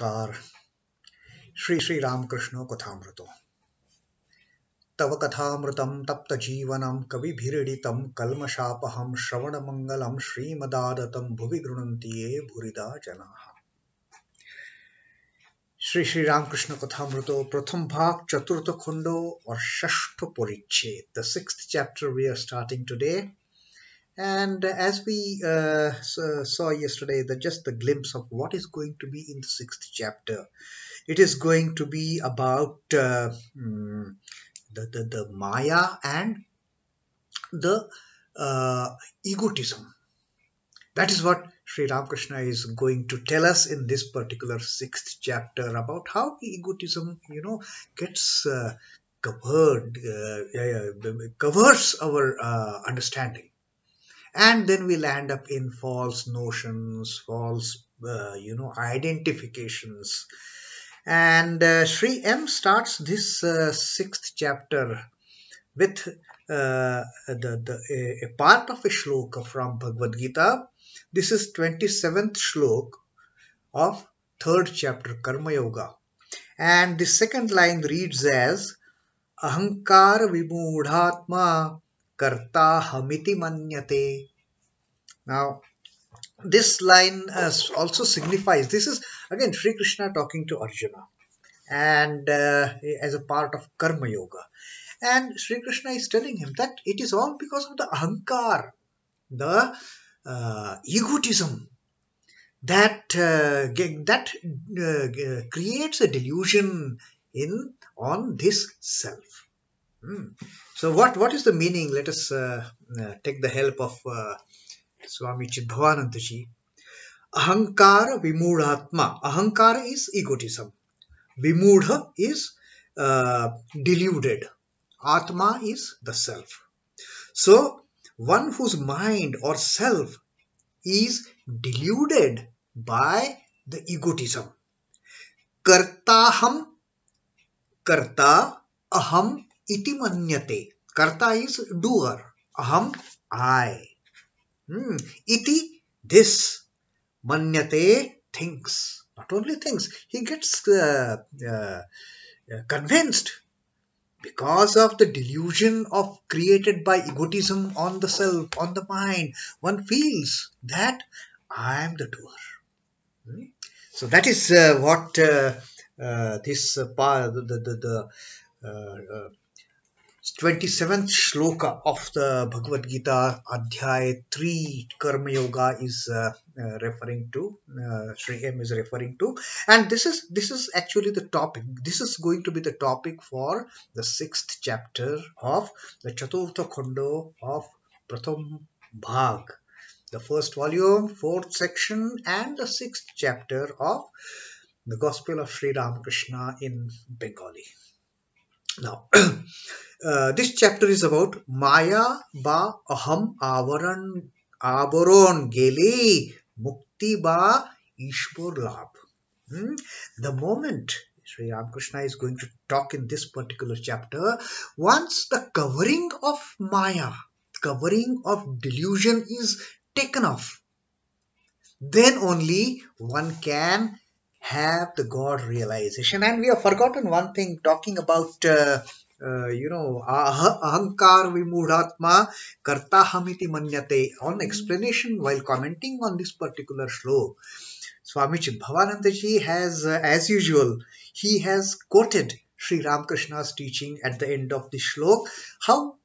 नमस्कार। श्री रामकृष्ण कथामृत तव कथामृतं तप्त जीवनं कविभिरीडितं कल्मषापहं श्रवणमंगलं श्रीमदादतं भुवि गृह्णन्ति ये भूरिदा जनाः। श्री रामकृष्ण कथामृत प्रथम भाग चतुर्थ खंडो और षष्ठ परिच्छेद, the sixth chapter we are starting today. And as we saw yesterday, just the glimpse of what is going to be in the sixth chapter. It is going to be about the Maya and the egotism. That is what Sri Ramakrishna is going to tell us in this particular sixth chapter about how egotism, gets covers our understanding. And then we'll end up in false notions, false, identifications. And Sri M starts this sixth chapter with a part of a shloka from Bhagavad Gita. This is 27th shlok of third chapter, Karma Yoga. And the second line reads as Ahankar vimudhatma karta hamiti manyate. Now, this line also signifies, this is again Sri Krishna talking to Arjuna and as a part of Karma Yoga. And Sri Krishna is telling him that it is all because of the ahankar, the egotism that creates a delusion on this self. So what is the meaning? Let us take the help of Swami Chidbhavanandaji. Ahankara vimudhatma. Ahankara is egotism. Vimudha is deluded. Atma is the self. So, one whose mind or self is deluded by the egotism. Kartaham, karta, aham iti manyate. Karta is doer. Aham, I. Iti, this. Manyate, thinks. Not only thinks, he gets convinced because of the delusion created by egotism on the self, on the mind. One feels that I am the doer. So that is what this part, the 27th shloka of the Bhagavad Gita, Adhyay 3, Karma Yoga is referring to, Sri M is referring to. And this is actually the topic. This is going to be the topic for the 6th chapter of the Chaturtha Khando of Pratham Bhag, the first volume, 4th section, and the 6th chapter of the Gospel of Sri Ramakrishna in Bengali. Now, this chapter is about Maya ba aham avaron gele mukti ba ishvor labh. The moment Sri Ramakrishna is going to talk in this particular chapter, once the covering of Maya, covering of delusion is taken off, then only one can have the God realization. And we have forgotten one thing, talking about ahankar vimudhatma karta hamiti manyate. On explanation, while commenting on this particular shlok, Swami Chidbhavanandaji has, as usual, he has quoted Sri Ramakrishna's teaching at the end of the shlok, how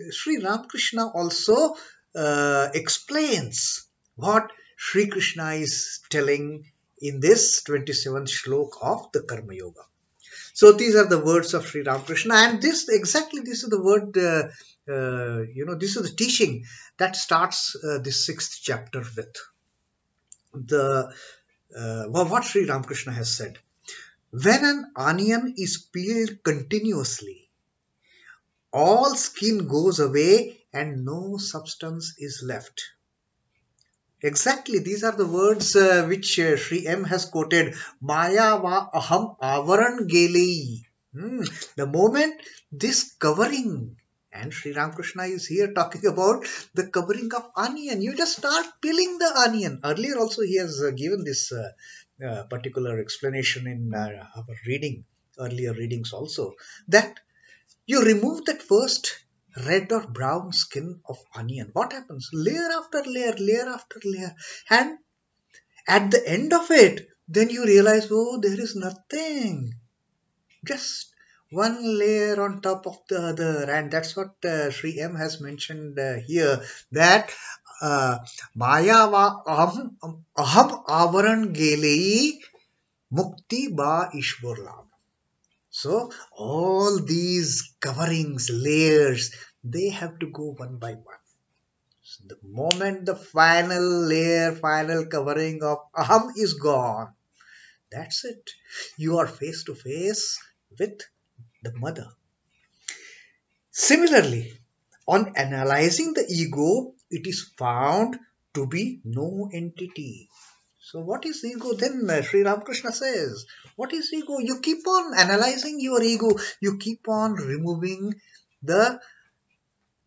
Sri Ramakrishna also explains what Sri Krishna is telling in this 27th shlok of the Karma Yoga. So these are the words of Sri Ramakrishna, and this is the word, this is the teaching that starts this 6th chapter with. What Sri Ramakrishna has said. When an onion is peeled continuously, all skin goes away and no substance is left. Exactly, these are the words which Sri M has quoted. Maya va aham avaran gelei. The moment this covering, and Sri Ramakrishna is here talking about the covering of onion. You just start peeling the onion. Earlier also he has given this particular explanation in our earlier readings also, that you remove that first red or brown skin of onion. What happens? Layer after layer, layer after layer. And at the end of it, then you realize, oh, there is nothing. Just one layer on top of the other. And that's what Sri M has mentioned here, that Maya va aham avaran gelei mukti ba ishwar labh. So all these coverings, layers, they have to go one by one. So the moment the final layer, final covering of aham is gone, that's it. You are face to face with the mother. Similarly, on analyzing the ego, it is found to be no entity. So what is ego then? Sri Ramakrishna says, what is ego? You keep on analyzing your ego. You keep on removing the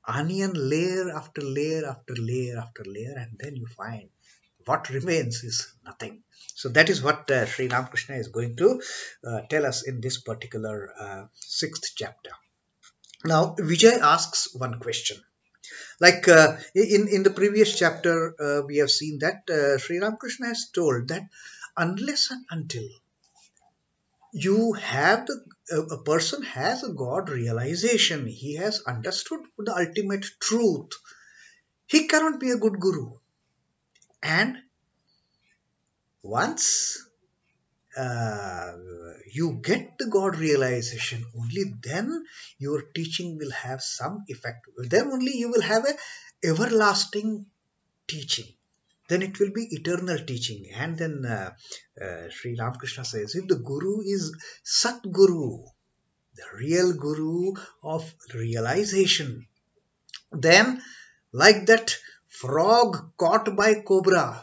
onion layer after layer after layer after layer, and then you find what remains is nothing. So that is what Sri Ramakrishna is going to tell us in this particular sixth chapter. Now, Vijay asks one question. Like in the previous chapter, we have seen that Sri Ramakrishna has told that unless and until you have a person has a God realization, he has understood the ultimate truth, he cannot be a good guru. And once you get the God realization, only then your teaching will have some effect. Then only you will have a everlasting teaching. Then it will be eternal teaching. And then Sri Ramakrishna says, if the Guru is Sat Guru, the real Guru of realization, then like that frog caught by cobra,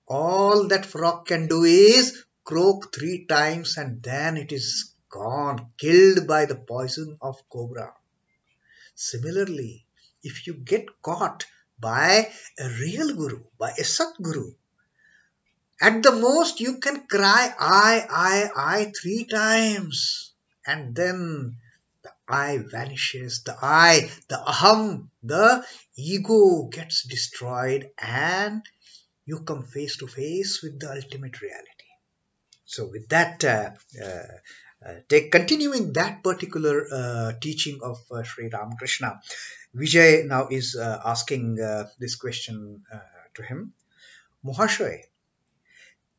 all that frog can do is croak 3 times and then it is gone, killed by the poison of cobra. Similarly, if you get caught by a real guru, by a Sat Guru, at the most you can cry I 3 times, and then the I vanishes, the I, the aham, the ego gets destroyed, and you come face to face with the ultimate reality. So with that, continuing that particular teaching of Sri Ramakrishna, Vijay now is asking this question to him. মহাশয়,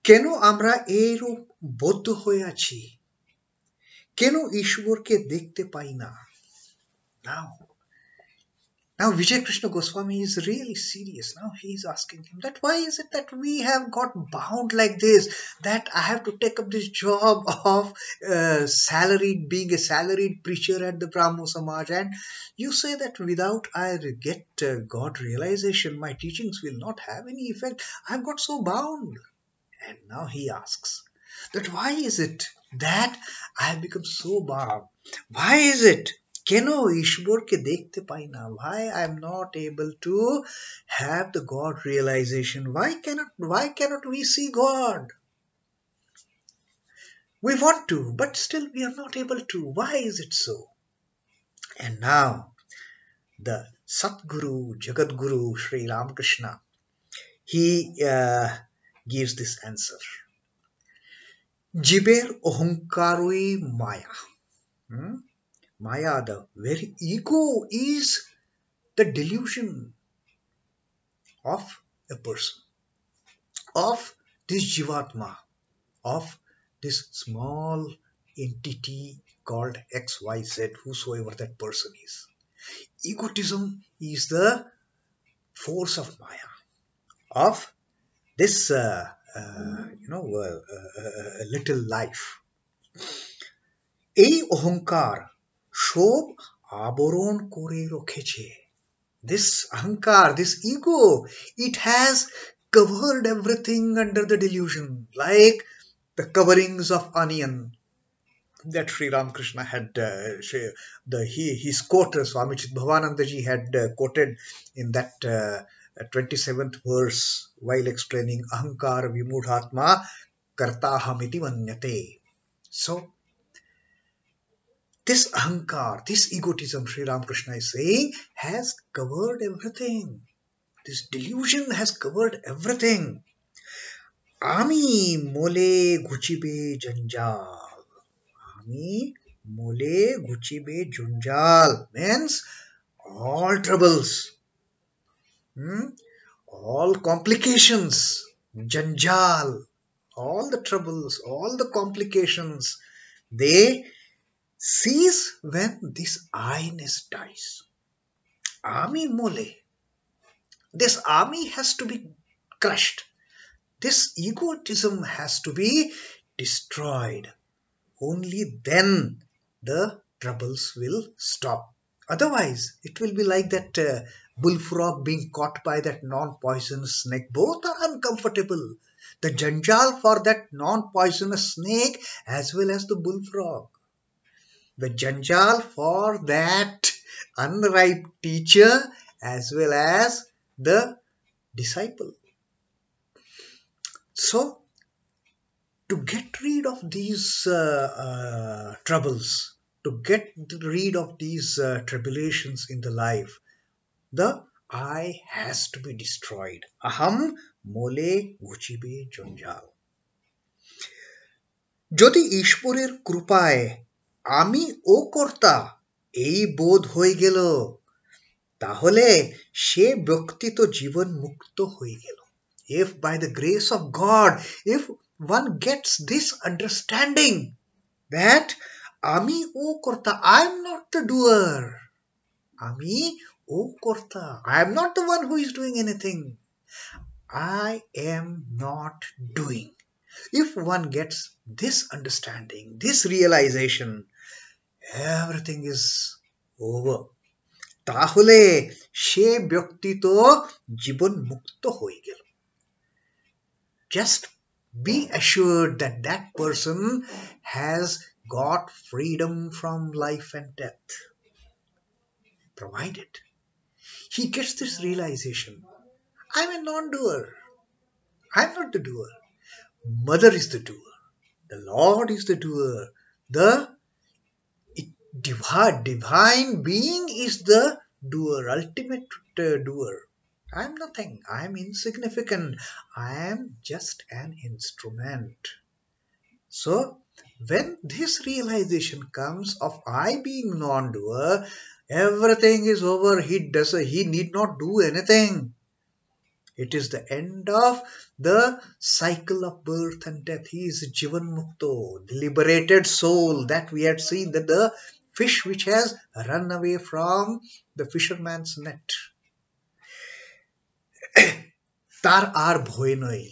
কেন আমরা এইরূপ বদ্ধ হয়ে আছি? কেন ঈশ্বরকে দেখতে পাই না? Now Vijay Krishna Goswami is really serious. Now he is asking him that why is it that we have got bound like this, that I have to take up this job of being a salaried preacher at the Brahmo Samaj, and you say that without I get God realization, my teachings will not have any effect. I have got so bound. And now he asks that why is it that I have become so bound? Why is it? কেন ঈশ্বরকে দেখতে পাই না? Why I am not able to have the God realization? Why cannot we see God? We want to, but still we are not able to. Why is it so? And now the Satguru, Jagadguru, Sri Ramakrishna, he gives this answer. Jiber ohankaroi maya. Maya, the very ego, is the delusion of a person, of this Jivatma, of this small entity called XYZ, whosoever that person is. Egotism is the force of Maya, of this little life. এই অহংকার সব আবরণ করে রেখেছে. This ahankar, this ego, it has covered everything under the delusion, like the coverings of onion that Sri Ramakrishna had his quote, Swami Chidbhavanandaji had quoted in that 27th verse while explaining Ahankar Vimudhatma kartahamiti manyate. So this ahankar, this egotism, Sri Ramakrishna is saying, has covered everything. This delusion has covered everything. Ami mole guchibe janjal. Ami mole guchibe junjal means all troubles, all complications, janjal, all the troubles, all the complications, they cease when this I-ness dies. Ami mole. This army has to be crushed. This egotism has to be destroyed. Only then the troubles will stop. Otherwise, it will be like that bullfrog being caught by that non-poisonous snake. Both are uncomfortable. The janjal for that non-poisonous snake as well as the bullfrog. The janjal for that unripe teacher as well as the disciple. So, to get rid of these troubles, to get rid of these tribulations in the life, the I has to be destroyed. Aham mole guchibe junjal. যদি ঈশ্বরের কৃপায় আমি ও কর্তা এই বোধ হয়ে গেল, তাহলে সে ব্যক্তি তো জীবন মুক্ত হয়ে গেল. If by the grace of God, if one gets this understanding that ami o korta, I am not the doer. Ami o korta, I am not the one who is doing anything. I am not doing. If one gets this understanding, this realization, everything is over. তাহলে সে ব্যক্তি তো জীবন মুক্ত হয়ে গেল. Just be assured that that person has got freedom from life and death. Provided he gets this realization, I'm a non-doer. I'm not the doer. Mother is the doer. The Lord is the doer. The divine being is the doer, ultimate doer. I am nothing. I am insignificant. I am just an instrument. So, when this realization comes of I being non-doer, everything is over. He need not do anything. It is the end of the cycle of birth and death. He is Jivan Mukto, the liberated soul that we had seen, that the fish which has run away from the fisherman's net. Tar ar bhoy noi.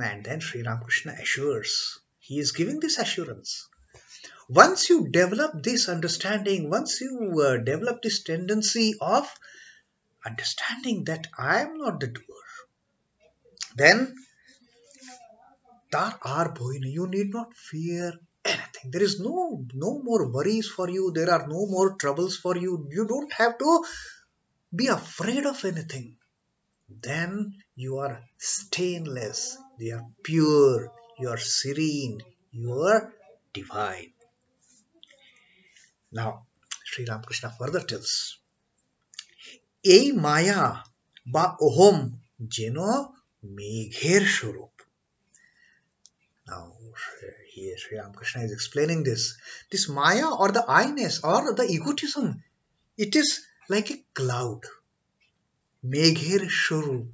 And then Sri Ramakrishna assures. He is giving this assurance. Once you develop this understanding, once you develop this tendency of understanding that I am not the doer, then tar ar bhoy noi. You need not fear anything. There is no more worries for you. There are no more troubles for you. You don't have to be afraid of anything. Then you are stainless, you are pure, you are serene, you are divine. Now, Sri Ramakrishna further tells, এই মায়া বা অহম যেন মেঘের স্বরূপ. Now, here Sri Ramakrishna is explaining this. This maya or the I-ness or the egotism, it is like a cloud. মেঘের স্বরূপ.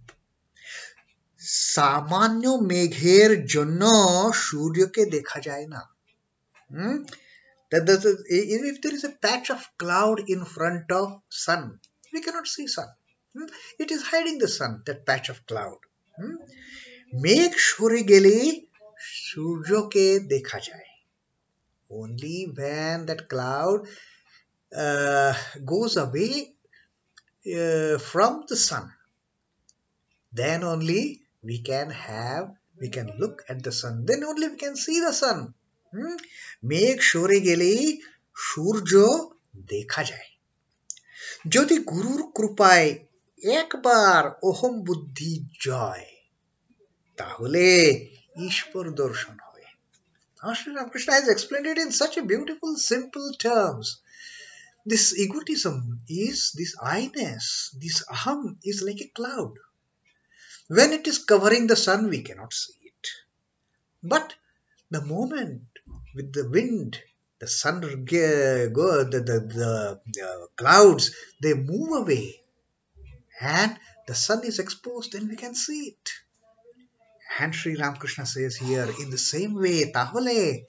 সামান্য মেঘের জন্য সূর্যকে দেখা যায় না. If there is a patch of cloud in front of sun, we cannot see sun. It is hiding the sun, that patch of cloud. মেঘ সরে গেলে সূর্যকে দেখা যায়. Only when that cloud goes away from the sun, then only we can look at the sun. Then only we can see the sun. মেঘ সরে গেলে সূর্য দেখা যায়. যদি গুরুর কৃপায় একবার অহম বুদ্ধি জয়, তাহলে Ishwar darshan hoye. Now Sri Ramakrishna has explained it in such a beautiful, simple terms. This egotism is this I-ness, this aham is like a cloud. When it is covering the sun, we cannot see it. But the moment with the wind, the sun the clouds, they move away and the sun is exposed, then we can see it. And Sri Ramakrishna says here, in the same way, tahole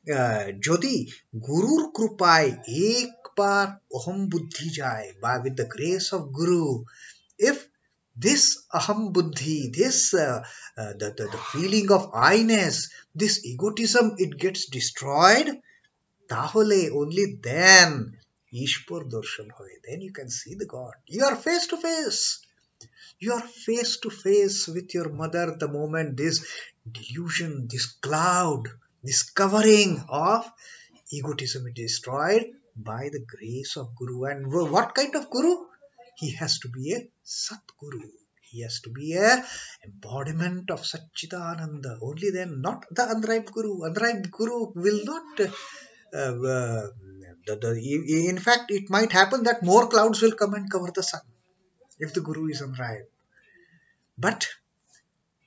Jodi Gurur Krupai ek bar aham buddhi jai, by with the grace of Guru, if this aham buddhi, this the feeling of I-ness, this egotism, it gets destroyed, tahole only then Ishwar darshan hoye, then you can see the God. You are face to face. You are face to face with your mother the moment this delusion, this cloud, this covering of egotism is destroyed by the grace of Guru. And what kind of Guru? He has to be a Satguru. He has to be a embodiment of Satchidananda. Only then, not the unripe Guru. Unripe Guru will not. In fact, it might happen that more clouds will come and cover the sun if the Guru is unripe. But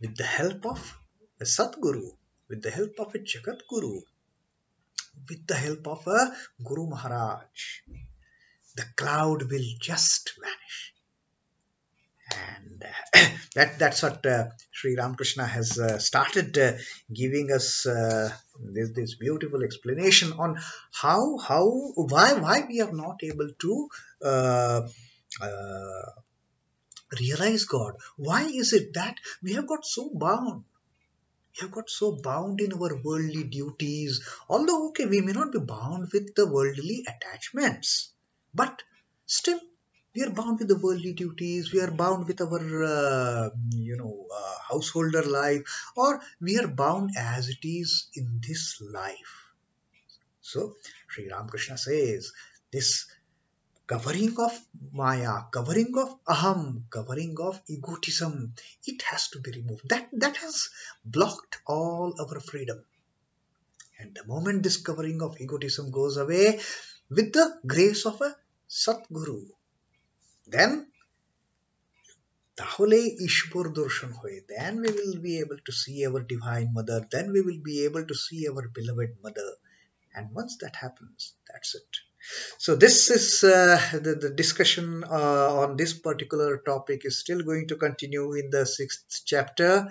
with the help of a Satguru, with the help of a Jagat Guru, with the help of a Guru Maharaj, the cloud will just vanish. And that's what Sri Ramakrishna has started giving us this beautiful explanation on why we are not able to realize God. Why is it that we have got so bound? We have got so bound in our worldly duties. Although, okay, we may not be bound with the worldly attachments, but still we are bound with the worldly duties. We are bound with our, householder life, or we are bound as it is in this life. So, Sri Ramakrishna says this covering of Maya, covering of Aham, covering of egotism, it has to be removed. That has blocked all our freedom. And the moment this covering of egotism goes away with the grace of a Satguru, then Tahole Ishwar darshan hoye, then we will be able to see our Divine Mother, then we will be able to see our beloved Mother. And once that happens, that's it. So this is the discussion on this particular topic is still going to continue in the 6th chapter,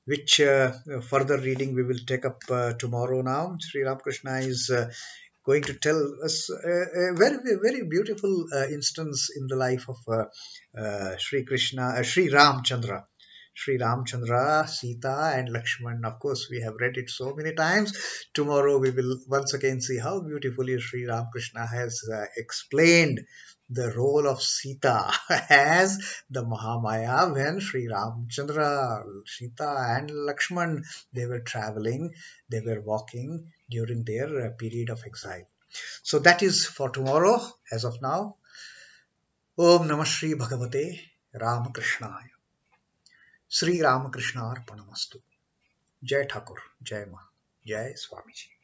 which further reading we will take up tomorrow. Now Sri Ramakrishna is going to tell us a very beautiful instance in the life of Sri Ramchandra. Sri Ramchandra, Sita and Lakshman. Of course, we have read it so many times. Tomorrow we will once again see how beautifully Sri Ramakrishna has explained the role of Sita as the Mahamaya when Sri Ramchandra, Sita and Lakshman, they were traveling, they were walking during their period of exile. So that is for tomorrow. As of now, Om Namah Shri Bhagavate Ramakrishnaya. Sri Ramakrishna Arpanamastu. Jai Thakur, Jai Ma, Jai Swamiji.